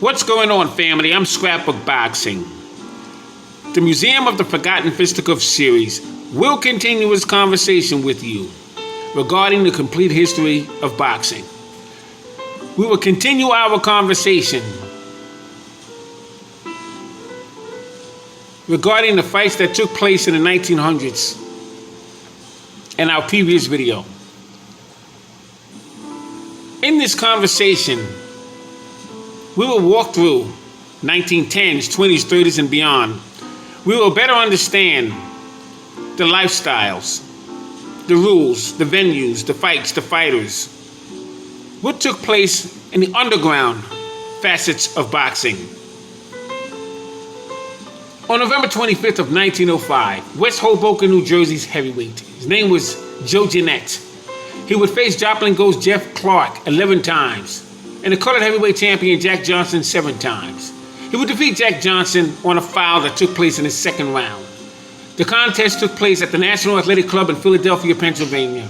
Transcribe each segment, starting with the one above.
What's going on, family? I'm Scrapbook Boxing. The Museum of the Forgotten Fisticuffs series will continue its conversation with you regarding the complete history of boxing. We will continue our conversation regarding the fights that took place in the 1900s in our previous video. In this conversation, we will walk through 1910s, 20s, 30s, and beyond. We will better understand the lifestyles, the rules, the venues, the fights, the fighters, what took place in the underground facets of boxing. On November 25th of 1905, West Hoboken, New Jersey's heavyweight, his name was Joe Jeanette. He would face Joplin Ghost Jeff Clark 11 times, and the colored heavyweight champion Jack Johnson 7 times. He would defeat Jack Johnson on a foul that took place in his second round. The contest took place at the National Athletic Club in Philadelphia, Pennsylvania,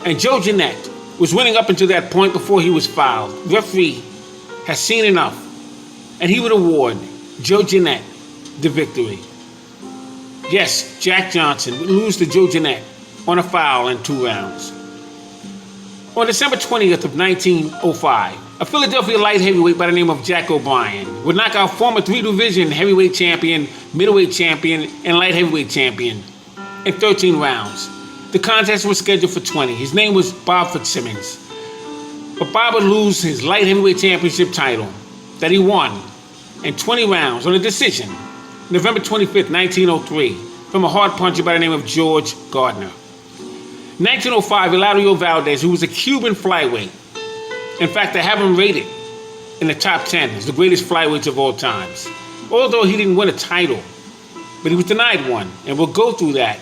and Joe Jeanette was winning up until that point before he was fouled. The referee has seen enough, and he would award Joe Jeanette the victory. Yes, Jack Johnson would lose to Joe Jeanette on a foul in 2 rounds. On December 20th of 1905, a Philadelphia light heavyweight by the name of Jack O'Brien would knock out former 3-division heavyweight champion, middleweight champion, and light heavyweight champion in 13 rounds. The contest was scheduled for 20. His name was Bob Fitzsimmons. But Bob would lose his light heavyweight championship title that he won in 20 rounds on a decision, November 25th, 1903, from a hard puncher by the name of George Gardner. 1905, Eladio Valdez, who was a Cuban flyweight. In fact, I have him rated in the top 10 as the greatest flyweights of all times. Although he didn't win a title, but he was denied one. And we'll go through that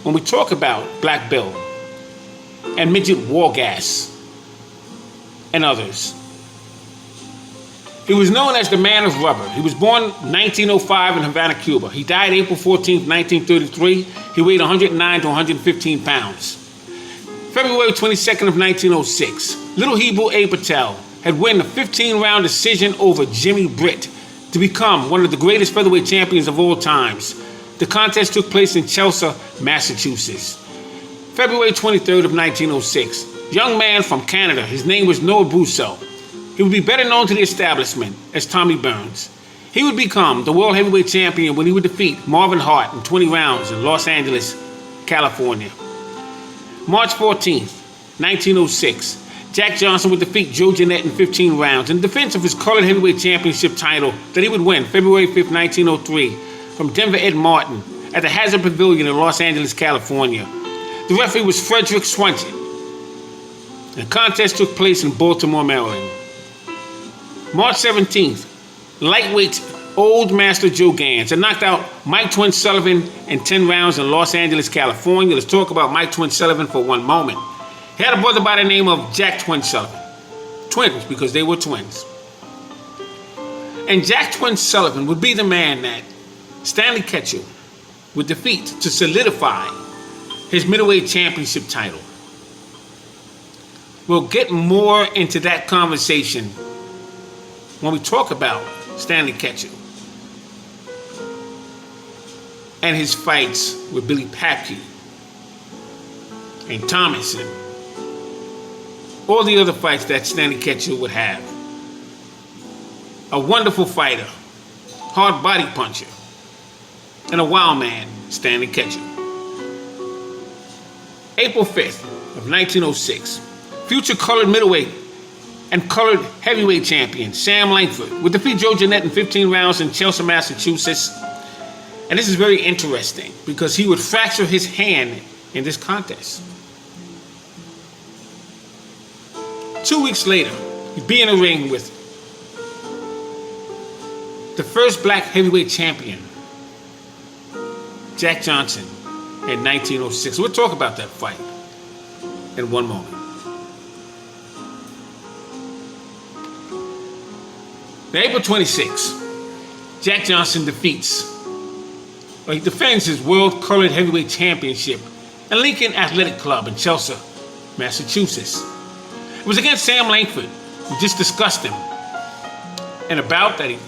when we talk about Black Bill and Midget Wargas and others. He was known as the Man of Rubber. He was born 1905 in Havana, Cuba. He died April 14, 1933. He weighed 109 to 115 pounds. February 22nd of 1906, Little Hebrew A. Patel had won a 15-round decision over Jimmy Britt to become one of the greatest featherweight champions of all times. The contest took place in Chelsea, Massachusetts. February 23rd of 1906, young man from Canada. His name was Noah Brusso. He would be better known to the establishment as Tommy Burns. He would become the world heavyweight champion when he would defeat Marvin Hart in 20 rounds in Los Angeles, California. March 14th, 1906, Jack Johnson would defeat Joe Jeanette in 15 rounds in defense of his colored heavyweight championship title that he would win February 5th, 1903 from Denver Ed Martin at the Hazard Pavilion in Los Angeles, California. The referee was Frederick Swanson. The contest took place in Baltimore, Maryland. March 17th, lightweight Old Master Joe Gans had knocked out Mike Twin Sullivan in 10 rounds in Los Angeles, California. Let's talk about Mike Twin Sullivan for one moment. He had a brother by the name of Jack Twin Sullivan. Twins, because they were twins. And Jack Twin Sullivan would be the man that Stanley Ketchel would defeat to solidify his middleweight championship title. We'll get more into that conversation when we talk about Stanley Ketchel and his fights with Billy Papke and Thomas and all the other fights that Stanley Ketchel would have. A wonderful fighter, hard body puncher, and a wild man, Stanley Ketchel. April 5th of 1906, future colored middleweight and colored heavyweight champion Sam Langford would defeat Joe Jeanette in 15 rounds in Chelsea, Massachusetts. And this is very interesting because he would fracture his hand in this contest. 2 weeks later, he'd be in a ring with the first black heavyweight champion, Jack Johnson, in 1906. We'll talk about that fight in one moment. April 26th, Jack Johnson he defends his World Colored Heavyweight Championship at Lincoln Athletic Club in Chelsea, Massachusetts. It was against Sam Langford. We just discussed him. in a bout that he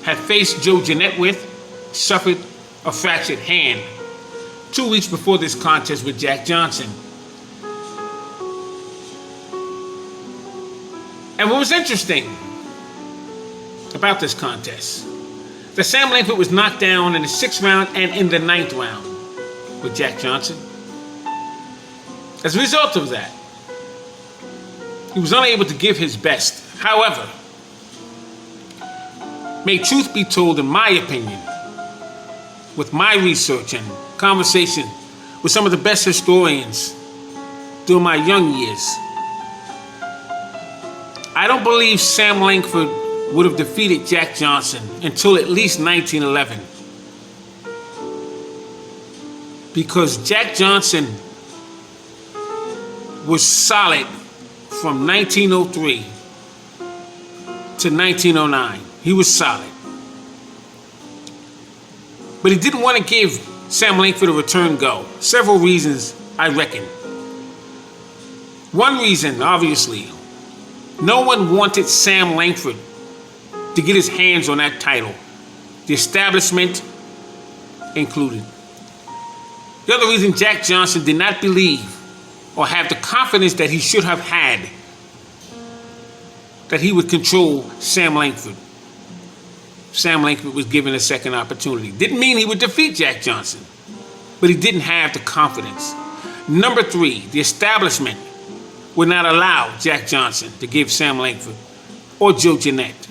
had faced Joe Jeanette with, suffered a fractured hand 2 weeks before this contest with Jack Johnson. And what was interesting about this contest, that Sam Langford was knocked down in the 6th round and in the 9th round with Jack Johnson. As a result of that, he was unable to give his best. However, may truth be told, in my opinion, with my research and conversation with some of the best historians during my young years, I don't believe Sam Langford would have defeated Jack Johnson until at least 1911. Because Jack Johnson was solid from 1903 to 1909. He was solid. But he didn't want to give Sam Langford a return go. Several reasons, I reckon. One reason, obviously, no one wanted Sam Langford to get his hands on that title, the establishment included. The other reason, Jack Johnson did not believe or have the confidence that he should have had that he would control Sam Langford. Sam Langford was given a second opportunity. Didn't mean he would defeat Jack Johnson, but he didn't have the confidence. Number 3, the establishment would not allow Jack Johnson to give Sam Langford or Joe Jeanette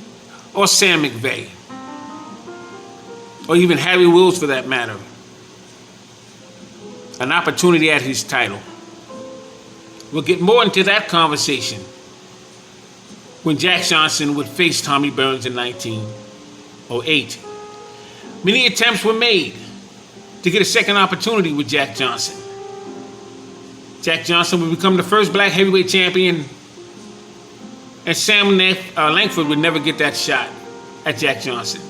or Sam McVeigh or even Harry Wills, for that matter, an opportunity at his title. We'll get more into that conversation when Jack Johnson would face Tommy Burns in 1908. Many attempts were made to get a second opportunity with Jack Johnson. Jack Johnson would become the first black heavyweight champion, and Sam Langford would never get that shot at Jack Johnson.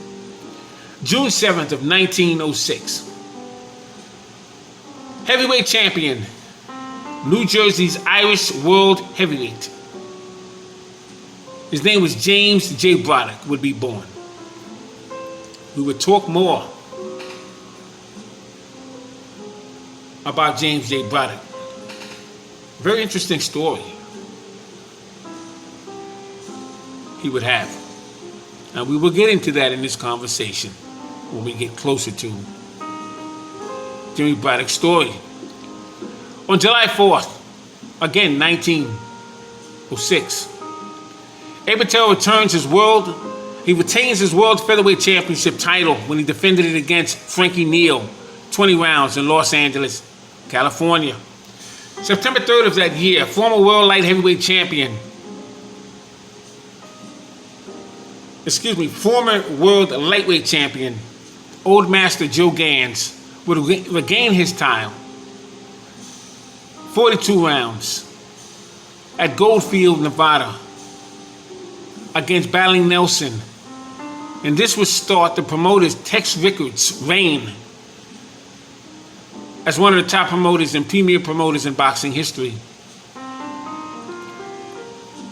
June 7th of 1906. Heavyweight champion, New Jersey's Irish world heavyweight. His name was James J. Braddock, would be born. We would talk more about James J. Braddock. Very interesting story he would have. And we will get into that in this conversation when we get closer to Jimmy Braddock's story. On July 4th, again, 1906, Abel returns his world. He retains his world featherweight championship title when he defended it against Frankie Neal, 20 rounds in Los Angeles, California. September 3rd of that year, former world light heavyweight champion, former world lightweight champion, Old Master Joe Gans, would regain his title, 42 rounds, at Goldfield, Nevada, against Battling Nelson. And this would start the promoter's Tex Rickards' reign as one of the top promoters and premier promoters in boxing history.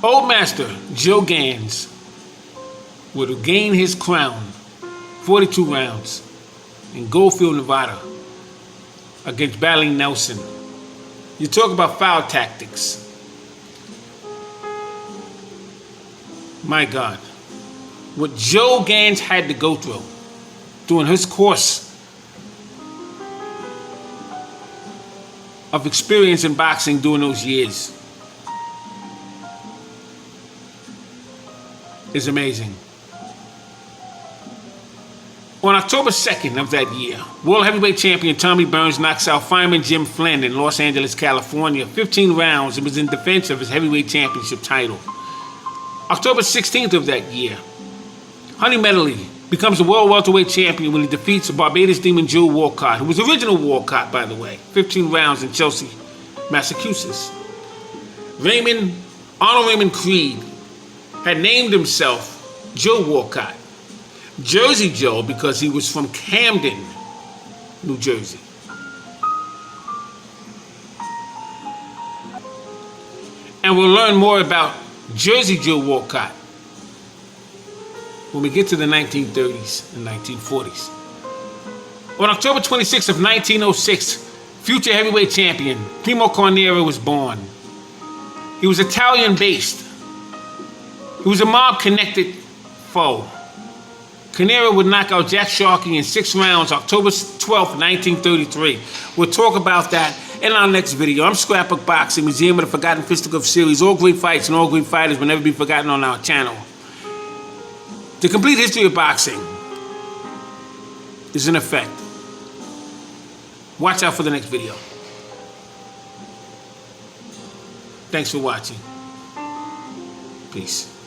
Old Master Joe Gans would regain his crown, 42 rounds, in Goldfield, Nevada, against Battling Nelson. You talk about foul tactics. My God. What Joe Gans had to go through during his course of experience in boxing during those years is amazing. On October 2nd of that year, world heavyweight champion Tommy Burns knocks out fireman Jim Flynn in Los Angeles, California, 15 rounds, and was in defense of his heavyweight championship title. October 16th of that year, Honey Medley becomes the world welterweight champion when he defeats Barbados Demon Joe Walcott, who was the original Walcott, by the way, 15 rounds in Chelsea, Massachusetts. Arnold Raymond Creed had named himself Joe Walcott, Jersey Joe, because he was from Camden, New Jersey. And we'll learn more about Jersey Joe Walcott when we get to the 1930s and 1940s. On October 26th of 1906, future heavyweight champion Primo Carnera was born. He was Italian-based. He was a mob-connected foe. Carnera would knock out Jack Sharkey in 6 rounds, October 12th, 1933. We'll talk about that in our next video. I'm Scrapbook Boxing, Museum of the Forgotten Fisticuffs series. All great fights and all great fighters will never be forgotten on our channel. The complete history of boxing is in effect. Watch out for the next video. Thanks for watching. Peace.